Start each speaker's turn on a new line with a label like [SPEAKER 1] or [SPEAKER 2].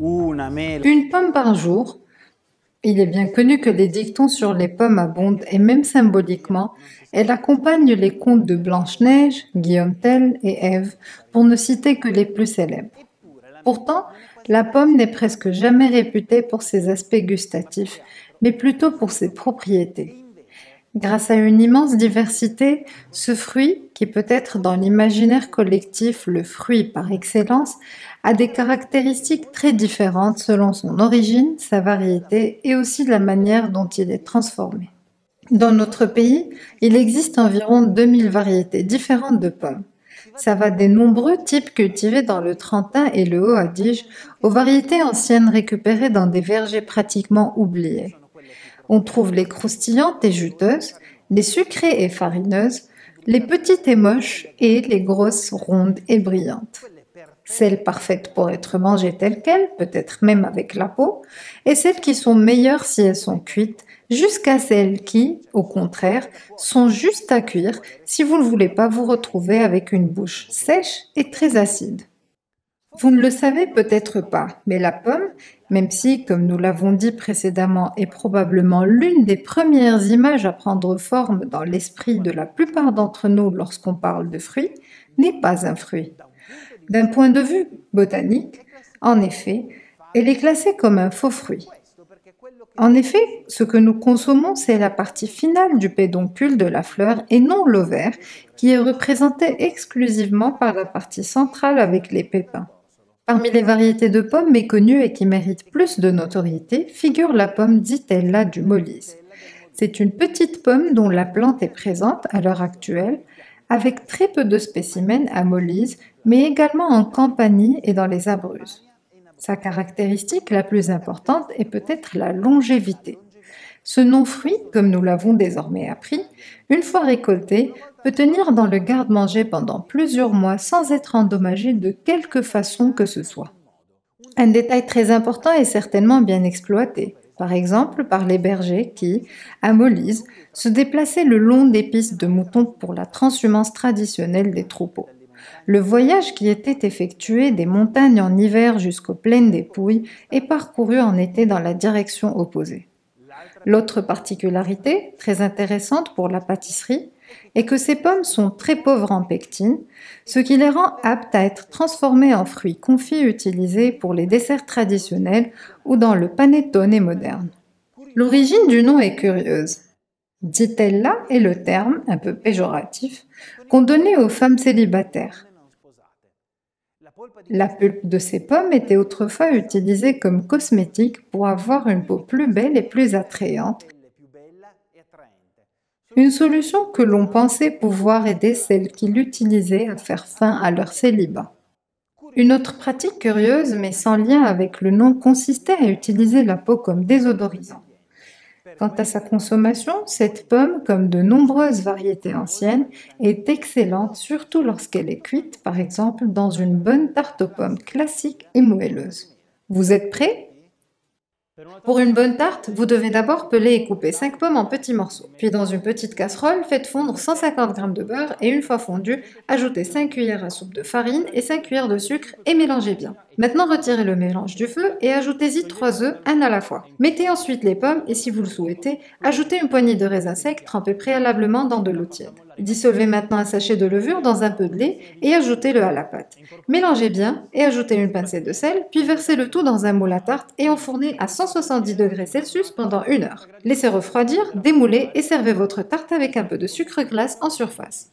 [SPEAKER 1] una mela.
[SPEAKER 2] Une pomme par jour. Il est bien connu que les dictons sur les pommes abondent et même symboliquement, elle accompagne les contes de Blanche-Neige, Guillaume Tell et Ève, pour ne citer que les plus célèbres. Pourtant, la pomme n'est presque jamais réputée pour ses aspects gustatifs, mais plutôt pour ses propriétés. Grâce à une immense diversité, ce fruit, qui peut être dans l'imaginaire collectif le fruit par excellence, a des caractéristiques très différentes selon son origine, sa variété et aussi la manière dont il est transformé. Dans notre pays, il existe environ 2000 variétés différentes de pommes. Ça va des nombreux types cultivés dans le Trentin et le Haut-Adige aux variétés anciennes récupérées dans des vergers pratiquement oubliés. On trouve les croustillantes et juteuses, les sucrées et farineuses, les petites et moches et les grosses, rondes et brillantes. Celles parfaites pour être mangées telles quelles, peut-être même avec la peau, et celles qui sont meilleures si elles sont cuites, jusqu'à celles qui, au contraire, sont juste à cuire si vous ne voulez pas vous retrouver avec une bouche sèche et très acide. Vous ne le savez peut-être pas, mais la pomme, même si, comme nous l'avons dit précédemment, est probablement l'une des premières images à prendre forme dans l'esprit de la plupart d'entre nous lorsqu'on parle de fruits, n'est pas un fruit. D'un point de vue botanique, en effet, elle est classée comme un faux fruit. En effet, ce que nous consommons, c'est la partie finale du pédoncule de la fleur et non l'ovaire, qui est représenté exclusivement par la partie centrale avec les pépins. Parmi les variétés de pommes méconnues et qui méritent plus de notoriété figure la pomme Zitella du Molise. C'est une petite pomme dont la plante est présente à l'heure actuelle, avec très peu de spécimens à Molise, mais également en Campanie et dans les Abruzzes. Sa caractéristique la plus importante est peut-être la longévité. Ce non-fruit, comme nous l'avons désormais appris, une fois récolté, peut tenir dans le garde-manger pendant plusieurs mois sans être endommagé de quelque façon que ce soit. Un détail très important est certainement bien exploité, par exemple par les bergers qui, à Molise, se déplaçaient le long des pistes de moutons pour la transhumance traditionnelle des troupeaux. Le voyage qui était effectué des montagnes en hiver jusqu'aux plaines des Pouilles est parcouru en été dans la direction opposée. L'autre particularité, très intéressante pour la pâtisserie, est que ces pommes sont très pauvres en pectine, ce qui les rend aptes à être transformées en fruits confits utilisés pour les desserts traditionnels ou dans le panettone moderne. L'origine du nom est curieuse. Zitella est le terme, un peu péjoratif, qu'on donnait aux femmes célibataires. La pulpe de ces pommes était autrefois utilisée comme cosmétique pour avoir une peau plus belle et plus attrayante, une solution que l'on pensait pouvoir aider celles qui l'utilisaient à faire fin à leur célibat. Une autre pratique curieuse, mais sans lien avec le nom, consistait à utiliser la peau comme désodorisant. Quant à sa consommation, cette pomme, comme de nombreuses variétés anciennes, est excellente, surtout lorsqu'elle est cuite, par exemple dans une bonne tarte aux pommes classique et moelleuse. Vous êtes prêts? Pour une bonne tarte, vous devez d'abord peler et couper 5 pommes en petits morceaux. Puis dans une petite casserole, faites fondre 150 g de beurre et une fois fondu, ajoutez 5 cuillères à soupe de farine et 5 cuillères de sucre et mélangez bien. Maintenant retirez le mélange du feu et ajoutez-y 3 œufs, un à la fois. Mettez ensuite les pommes et si vous le souhaitez, ajoutez une poignée de raisins secs trempés préalablement dans de l'eau tiède. Dissolvez maintenant un sachet de levure dans un peu de lait et ajoutez-le à la pâte. Mélangez bien et ajoutez une pincée de sel, puis versez le tout dans un moule à tarte et enfournez à 170 degrés Celsius pendant 1 heure. Laissez refroidir, démoulez et servez votre tarte avec un peu de sucre glace en surface.